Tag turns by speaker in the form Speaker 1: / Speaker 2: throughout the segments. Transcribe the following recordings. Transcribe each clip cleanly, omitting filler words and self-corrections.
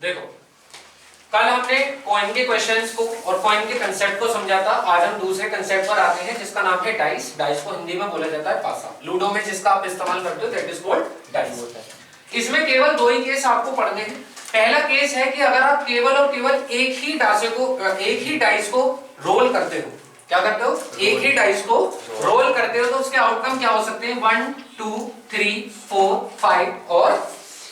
Speaker 1: देखो, कल हमने कॉइन के क्वेश्चंस को और कॉइन के कंसेप्ट को समझा था। आज हम दूसरे कंसेप्ट पर आते हैं जिसका नाम है डाइस। डाइस को हिंदी में बोला जाता है पासा। लूडो में जिसका आप इस्तेमाल करते हो दैट इज कॉल्ड डाइस। इसमें केवल दो ही केस आपको पढ़ने हैं। पहला केस है कि अगर आप केवल और केवल एक ही डाइस को रोल करते हो, क्या करते हो, एक ही डाइस को रोल करते हो, तो उसके आउटकम क्या हो सकते हैं, 1 2 3 4 5 और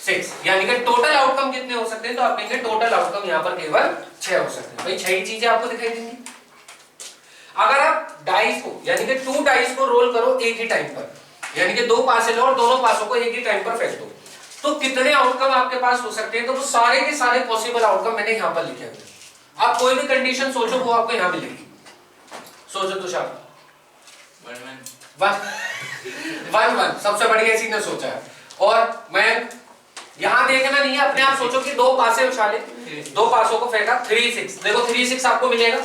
Speaker 1: 6, यानी कि टोटल आउटकम कितने हो सकते हैं, तो आप कहेंगे टोटल आउटकम यहाँ पर केवल 6 हो सकते हैं। भाई 6 ही चीजें आपको दिखाई देंगी। अगर आप डाइस को यानी कि 2 डाइस को रोल करो एक ही टाइम पर, यानी कि 2 पासे लो और दोनों पासों को एक ही टाइम पर फेंक दो, तो कितने आउटकम आपके पास हो सकते हैं, तो वो सारे के सारे पॉसिबल आउटकम मैंने यहाँ पर लिखे हुए हैं। आप कोई भी कंडीशन सोचो वो आपको यहाँ मिलेगी। सोचो तुषार। 1 सबसे बढ़िया इसी ने सोचा है। और मैं यहां देखना नहीं है, अपने आप सोचो कि 2 पासे उछाले, 2 पासों को फेंका, 3 6, देखो 3 6 आपको मिलेगा,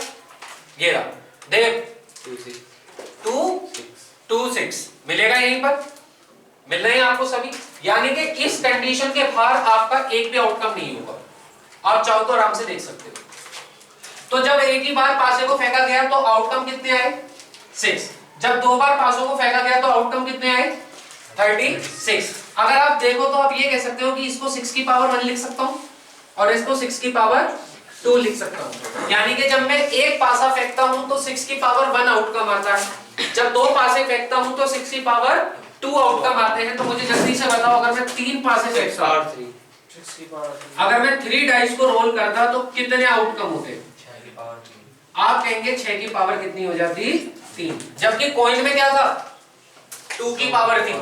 Speaker 1: ये रहा, देख 2 6 मिलेगा, यहीं पर मिल रहे हैं आपको सभी। यानी कि इस कंडीशन के बाहर आपका एक भी आउटकम नहीं होगा। आप चाहो तो आराम से देख सकते हो। तो जब एक ही बार पासे को फेंका गया तो आउटकम कितने आए, 6। जब 2 बार पासों को फेंका गया तो आउटकम कितने आए, 36। अगर आप देखो तो आप ये कह सकते हो कि इसको 6 की पावर 1 लिख सकता हूं और इसको 6 की पावर 2 लिख सकता हूं। यानी कि जब मैं एक पासा फेंकता हूं तो 6 की पावर 1 आउटकम आता है, जब 2 पासे फेंकता हूं तो 6 की पावर 2 आउटकम आते हैं। तो मुझे जल्दी से बताओ, अगर मैं 3 पासे फेंकता हूं, अगर मैं 3 डाइस को रोल करता तो कितने आउटकम होते, आप कहेंगे 6 की पावर कितनी हो जाती, 3। जबकि कॉइन में क्या था, 2 की पावर 3।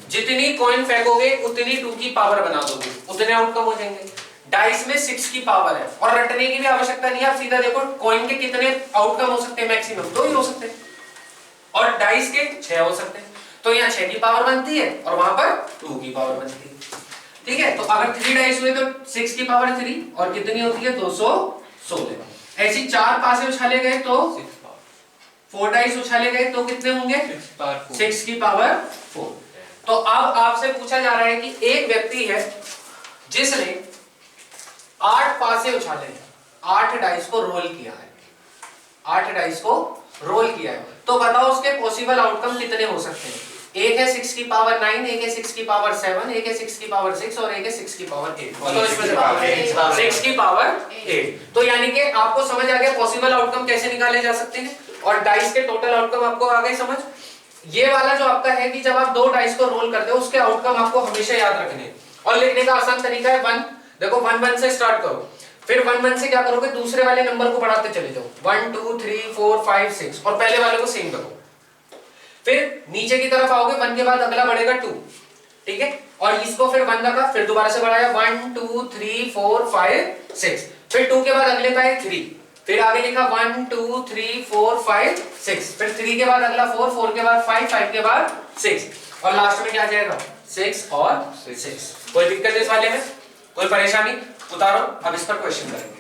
Speaker 1: जितनी कॉइन फेंकोगे उतनी 2 की पावर बना दोगे, उतने आउटकम हो जाएंगे। डाइस में 6 की पावर है और रटने की भी आवश्यकता नहीं है। आप सीधा देखो कॉइन के कितने आउटकम हो सकते हैं, मैक्सिमम 2 ही हो सकते हैं, और डाइस के 6 हो सकते हैं। तो यहाँ 6 की पावर बनती है और वहां पर 2 की पावर बनती है। ठीक है, तो अगर 3 डाइस हुए तो 6 की पावर 3 और कितनी होती है, 216। ऐसी 4 पासे उछाले गए तो 4 डाइस उछाले गए तो कितने होंगे, 6 की पावर 4। तो अब आपसे पूछा जा रहा है कि एक व्यक्ति है जिसने 8 पासे उछाले हैं, 8 डाइस को रोल किया है, 8 डाइस को रोल किया है, तो बताओ उसके पॉसिबल आउटकम कितने हो सकते हैं। एक है 6 की पावर 9, एक है 6 की पावर 7, एक है 6 की पावर 6 और एक है 6 की पावर 8। तो इसमें से 6 की पावर 8। तो यानी कि आपको समझ आ गया पॉसिबल आउटकम कैसे निकाले जा सकते हैं, और डाइस के टोटल आउटकम आपको आ गए समझ। ये वाला जो आपका है कि जब आप 2 डाइस को रोल करते हो उसके आउटकम आपको हमेशा याद रखने हैं, और लिखने का आसान तरीका है 1। देखो 1 से स्टार्ट करो, फिर 1 से क्या करोगे, दूसरे वाले नंबर को बढ़ाते चले जाओ, 1 2 3 4 5 6, और पहले वाले को सेम रखो। फिर नीचे की तरफ आओगे, 1 के बाद अगला बढ़ेगा 2, ठीक है, और इसको फिर 1 रखा, फिर दोबारा से बढ़ाया 1 2 3 4 5 6, फिर 2 के बाद अगले का है 3, फिर आगे लिखा 1 2 3 4 5 6, फिर 3 के बाद अगला 4, 4 के बाद 5, 5 के बाद 6, और लास्ट में क्या आ जाएगा 6 और 6। कोई दिक्कत इस वाले में, कोई परेशानी, उतारो। अब इस पर क्वेश्चन करेंगे।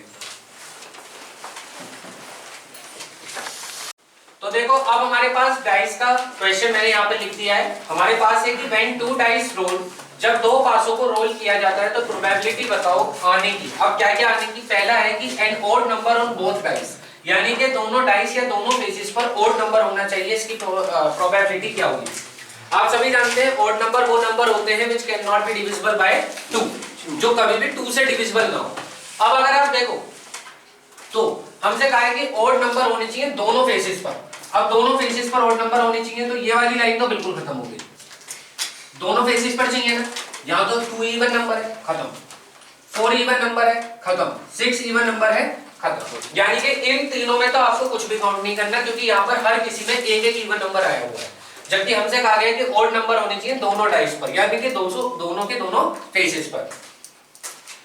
Speaker 1: तो देखो अब हमारे पास डाइस का क्वेश्चन मैंने यहाँ पे लिख दिया है। हमारे पास है कि व्हेन 2 डाइस रोल, जब 2 पासों को रोल किया जाता है तो प्रोबेबिलिटी बताओ आने की। अब क्या क्या आने की, पहला है कि an odd number on both dice, यानी कि दोनों डाइस या दोनों फेसेस पर ओड नंबर होना चाहिए। इसकी प्रोबेबिलिटी क्या होगी, आप सभी जानते हैं ओड नंबर वो नंबर होते हैं which can not be divisible by 2, जो कभी भी 2 से डिविजिबल ना हो। अब अगर आप देखो तो हमसे कहा है कि ओड नंबर होने चाहिए दोनों फेसेस पर। अब दोनों फेसेस पर ओड नंबर होने चाहिए, तो ये वाली लाइन तो बिल्कुल खत्म हो गई, दोनों फेसेस पर चाहिए ना। यहां तो 2 इवन नंबर है, खत्म, 4 इवन नंबर है, खत्म, 6 इवन नंबर है, खत्म। यानी कि इन तीनों में तो आपको कुछ भी काउंट नहीं करना, क्योंकि यहाँ पर हर किसी में एक एक इवन नंबर आया हुआ है। जबकि हमसे कहा गया कि ओड नंबर होने चाहिए दोनों डाइस पर, यानी कि दोनों के दोनों फेसेस पर।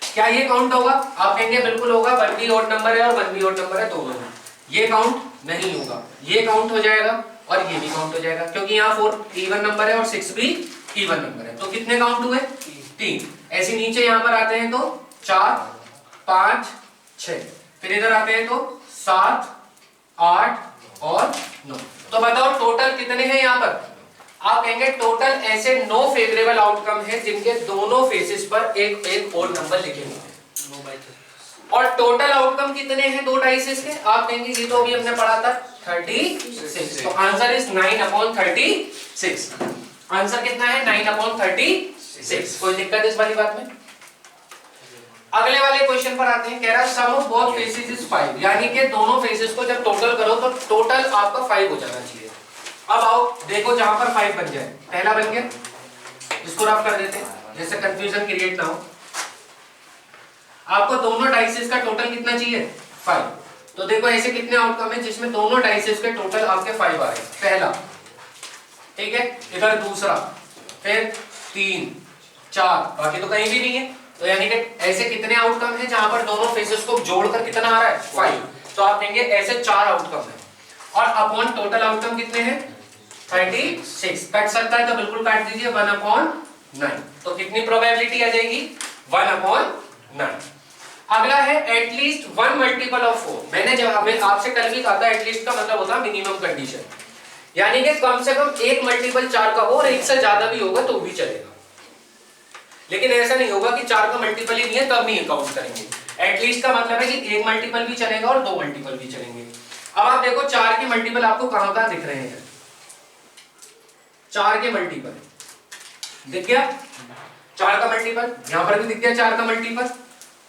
Speaker 1: क्या ये काउंट होगा, आप कहेंगे बिल्कुल होगा, 1 भी ओड नंबर है और 1 भी ओड नंबर है, दोनों में। ये काउंट नहीं होगा, ये काउंट हो जाएगा और ये भी काउंट हो जाएगा, क्योंकि यहाँ 4 इवन नंबर है और 6 भी इवन नंबर है। तो कितने काउंट हुए, 3। ऐसे नीचे यहाँ पर आते हैं तो 4 5 6, फिर इधर आते हैं तो 7 8 और 9। तो बताओ टोटल कितने हैं यहाँ पर, आप कहेंगे टोटल ऐसे 9 फेवरेबल आउटकम हैं जिनके दोनों फेसेस पर एक एक ओड नंबर लिखे हुए हैं। और टोटल आउटकम कितने हैं दो डाइसेस के? आप कहेंगे ये तो अभी हमने पढ़ा था 36, तो आंसर इज 9/36। आंसर कितना है? 9/36। कोई दिक्कत इस वाली बात में? अगले वाले क्वेश्चन पर आते हैं। कह रहा सम ऑफ बोथ फेसेस इज 5, यानी कि दोनों फेसेस को जब टोटल करो तो टोटल आपका 5 हो जाना चाहिए। अब आओ देखो जहां पर 5 बन जाए, पहला बन गया, इसको रफ कर देते हैं जैसे कंफ्यूजन क्रिएट ना हो। आपको दोनों डाइसेस का टोटल कितना चाहिए? 5। तो देखो ऐसे कितने आउटकम है जिसमें दोनों डाइसेस के टोटल आपके 5 आ रहे हैं। पहला, ठीक है, इधर दूसरा, फिर 3 4, बाकी तो कहीं भी नहीं है। तो यानी कि ऐसे कितने आउटकम है जहां पर दोनों फेसेस को जोड़कर कितना आ रहा है? 5। तो आप कहेंगे ऐसे 4 आउटकम है और अपॉन टोटल आउटकम कितने हैं? 36। कट सकता है तो बिल्कुल काट दीजिए, 1/9। तो कितनी प्रोबेबिलिटी आ जाएगी? 1/9। अगला है एटलीस्ट 1 मल्टीपल ऑफ 4। मैंने जब आपसे कल भी कहा था एटलीस्ट का मतलब होता है मिनिमम कंडीशन, यानी कि कम से कम एक मल्टीपल 4 का हो और एक से ज्यादा भी होगा तो भी चलेगा। लेकिन ऐसा नहीं होगा कि 4 का मल्टीपल ही नहीं है तब नहीं काउंट करेंगे। एटलीस्ट का मतलब है कि एक मल्टीपल भी चलेगा और 2 मल्टीपल भी चलेंगे। अब आप देखो 4 के मल्टीपल आपको कहां दिख रहे हैं? 4 के मल्टीपल दिख गया, 4 का मल्टीपल यहां पर भी दिख गया, 4 का मल्टीपल,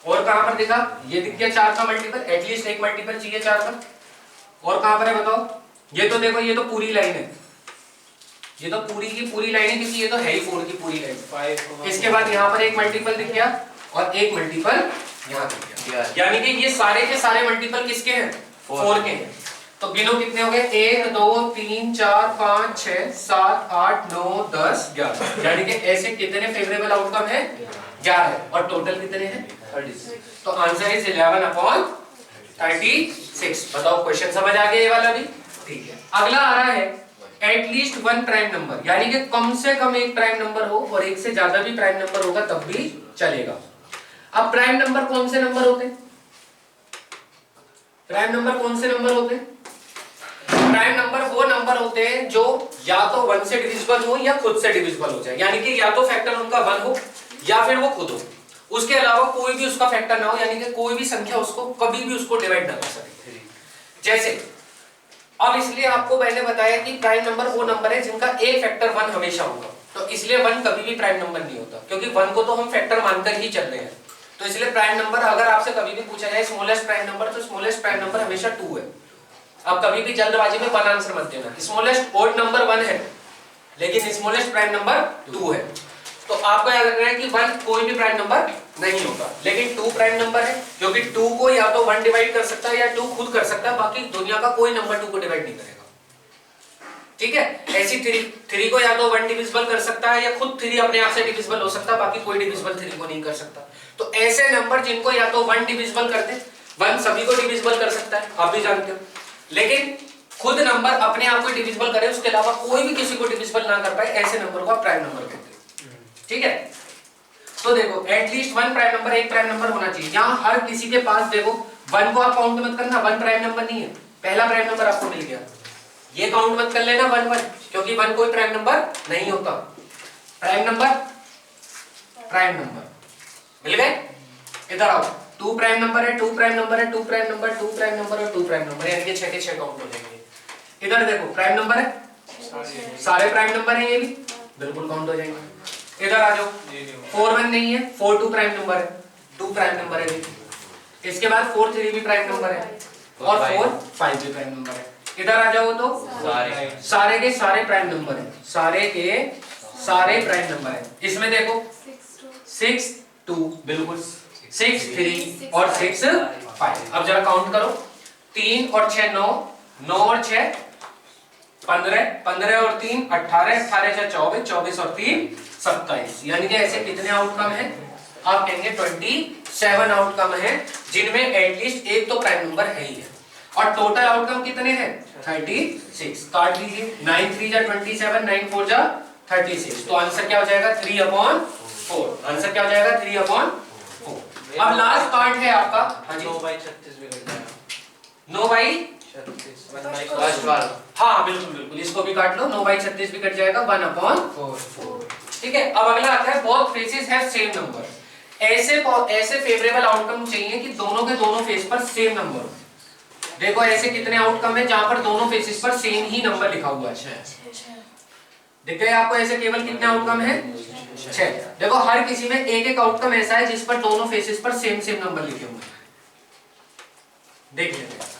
Speaker 1: और कहां पर दिखा? ये दिख गया 4 का मल्टीपल। एटलीस्ट एक मल्टीपल चाहिए 4 का। और कहां पर है बताओ? ये तो देखो, ये तो पूरी लाइन है, ये तो पूरी की पूरी लाइन है क्योंकि ये तो है ही 4 की पूरी लाइन। 5 इसके बाद यहाँ पर एक मल्टीपल दिख गया और एक मल्टीपल यहाँ दिख गया, यानी कि ये सारे के सारे मल्टीपल किसके हैं? 4 के हैं। तो गिनो कितने हो गए? 1 2 3 4 5 6 7 8 9 10 11, यानी कि ऐसे कितने फेवरेबल आउटकम है? 11। और टोटल कितने हैं? 36। तो आंसर इज 11/36। बताओ क्वेश्चन समझ आ गया ये वाला भी? ठीक है। अगला आ रहा है एटलीस्ट 1 प्राइम नंबर, यानी कि कम से कम एक प्राइम नंबर हो और एक से ज्यादा भी प्राइम नंबर होगा तब भी चलेगा। अब प्राइम नंबर कौन से नंबर होते हैं? प्राइम नंबर कौन से नंबर होते हैं? प्राइम नंबर वो नंबर होते हैं जो या तो 1 से डिविजिबल हो या खुद से डिविजिबल हो जाए, यानी कि या तो फैक्टर उनका 1 हो या फिर वो खुद हो, उसके अलावा कोई भी उसका फैक्टर ना हो, यानी कि कोई भी संख्या उसको कभी भी उसको डिवाइड ना कर सके। जैसे अब इसलिए आपको मैंने बताया कि प्राइम नंबर वो नंबर है जिनका एक फैक्टर 1 हमेशा होगा, तो इसलिए 1 कभी भी प्राइम नंबर नहीं होता, क्योंकि 1 को तो हम फैक्टर मानकर ही चल रहे हैं। तो इसलिए प्राइम नंबर अगर आपसे कभी भी पूछा जाए स्मॉलेस्ट प्राइम नंबर, तो स्मॉलेस्ट प्राइम नंबर हमेशा 2 है। अब कभी भी जल्दबाजी में 1 आंसर मत देना। स्मॉलेस्ट ओड नंबर 1 है लेकिन स्मॉलेस्ट प्राइम नंबर 2 है। तो आपको याद रखना है कि 1 कोई भी प्राइम नंबर नहीं होगा, लेकिन 2 प्राइम नंबर है, क्योंकि 2 को या तो 1 डिवाइड कर सकता है या 2 खुद कर सकता है, बाकी दुनिया का कोई नंबर 2 को डिवाइड नहीं करेगा। ठीक है, ऐसी 3 को या तो 1 डिविजिबल कर सकता है या खुद 3 अपने आप से डिविजिबल हो सकता है, बाकी कोई डिविजिबल 3 को नहीं कर सकता। तो ऐसे नंबर जिनको या तो 1 डिविजिबल कर दे, 1 सभी को डिविजिबल कर सकता है, आप भी जानते हो, लेकिन खुद नंबर अपने आप को डिविजिबल करे, उसके अलावा कोई भी किसी को डिविजिबल ना कर पाए, ऐसे नंबर को आप प्राइम नंबर कहते हैं। ठीक है, तो देखो एटलीस्ट 1 प्राइम नंबर, एक प्राइम नंबर होना चाहिए। यहां हर किसी के पास देखो 1 को आप काउंट मत करना, 1 प्राइम नंबर नहीं है, पहला प्राइम नंबर आपको मिल गया, ये काउंट मत कर लेना 1 1, क्योंकि 1 कोई प्राइम नंबर नहीं होता। प्राइम नंबर मिल गए। इधर आओ, 2 प्राइम नंबर है, 2 प्राइम नंबर है, 2 प्राइम नंबर, 2 प्राइम नंबर और 2 प्राइम नंबर, यानी कि 6 के 6 काउंट हो जाएंगे। इधर देखो प्राइम नंबर है, सारे प्राइम नंबर हैं, ये भी बिल्कुल काउंट हो जाएंगे। इधर आ जाओ, 4 1 नहीं है, 4 2 प्राइम नंबर है, 2 प्राइम नंबर है। इसके बाद 4 3 भी प्राइम नंबर है और 4 5 भी प्राइम नंबर है। इधर आ जाओ तो सारे के सारे प्राइम नंबर है, सारे के सारे प्राइम नंबर है। इसमें देखो 6 2 बिल्कुल, 6 3 और 6 5। अब जरा काउंट करो, 3 और 6 9, 9 और 6 15, 15 और 3 18, 18 से 24, 24 और 3 27, यानी कि ऐसे कितने आउटकम है? आप कहेंगे 27 आउटकम है जिनमें एटलीस्ट एक तो प्राइम नंबर है ही है। और टोटल आउटकम कितने हैं? 36। काट लीजिए, 9 3 जा 27, 9 4 जा 36, तो आंसर क्या हो जाएगा? 3/4। आंसर क्या हो जाएगा? 3/4। अब लास्ट पार्ट है आपका
Speaker 2: 9/36 भी कट जाएगा।
Speaker 1: 9/36, हाँ बिल्कुल बिल्कुल, इसको भी काट लो, 9/36 भी कट जाएगा, 1/4। ठीक है, अब अगला आता है both faces have same number. ऐसे फेवरेबल आउटकम चाहिए कि दोनों के दोनों फेस पर सेम नंबर हो। देखो ऐसे कितने आउटकम है जहां पर दोनों फेसेस पर सेम ही नंबर लिखा हुआ है। दिख गए आपको ऐसे केवल कितने आउटकम है? 6। देखो हर किसी में एक एक आउटकम ऐसा है जिस पर दोनों फेसेस पर सेम सेम नंबर लिखे हुए हैं। देख लेते हैं।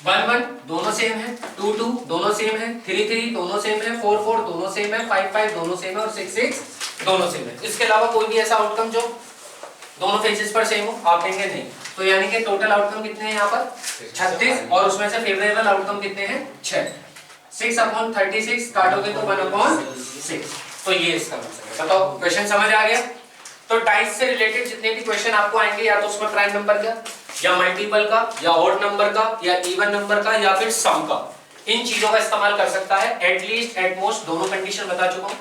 Speaker 1: 1 1 दोनों सेम है, 2 2 दोनों सेम है, 3 3 दोनों सेम है, 4 4 दोनों सेम है, 5 5 दोनों सेम है और 6 6 दोनों सेम है। इसके अलावा कोई भी ऐसा आउटकम जो दोनों फेसेस पर सेम हो? आप कहेंगे नहीं। तो यानी कि टोटल आउटकम कितने हैं यहाँ पर? 36 और उसमें से फेवरेबल आउटकम कितने हैं? 6। 6/36 काटोगे तो 1/6। तो ये इसका आंसर है। बताओ क्वेश्चन समझ आ गया? तो डाइस से रिलेटेड जितने भी क्वेश्चन आपको आएंगे या तो उसमें प्राइम नंबर का या मल्टीपल का या ऑड नंबर का या इवन नंबर का या फिर सम का, इन चीजों का इस्तेमाल कर सकता है। एटलीस्ट एटमोस्ट दोनों कंडीशन बता चुका हूं।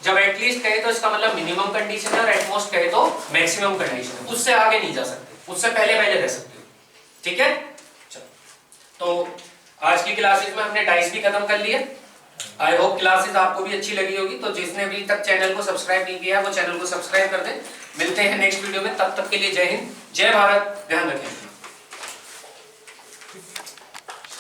Speaker 1: जब एटलीस्ट कहे तो इसका मतलब मिनिमम कंडीशन है और एटमोस्ट कहे तो मैक्सिमम कंडीशन है। उससे आगे नहीं जा सकते, उससे पहले पहले रह सकते हो। ठीक है, चलो तो आज की क्लासेस में हमने डाइस भी खत्म कर लिया। आई होप क्लासेस आपको भी अच्छी लगी होगी। तो जिसने अभी तक चैनल को सब्सक्राइब नहीं किया वो चैनल को सब्सक्राइब कर दें। मिलते हैं नेक्स्ट वीडियो में, तब तक के लिए जय हिंद, जय भारत, ध्यान रखें।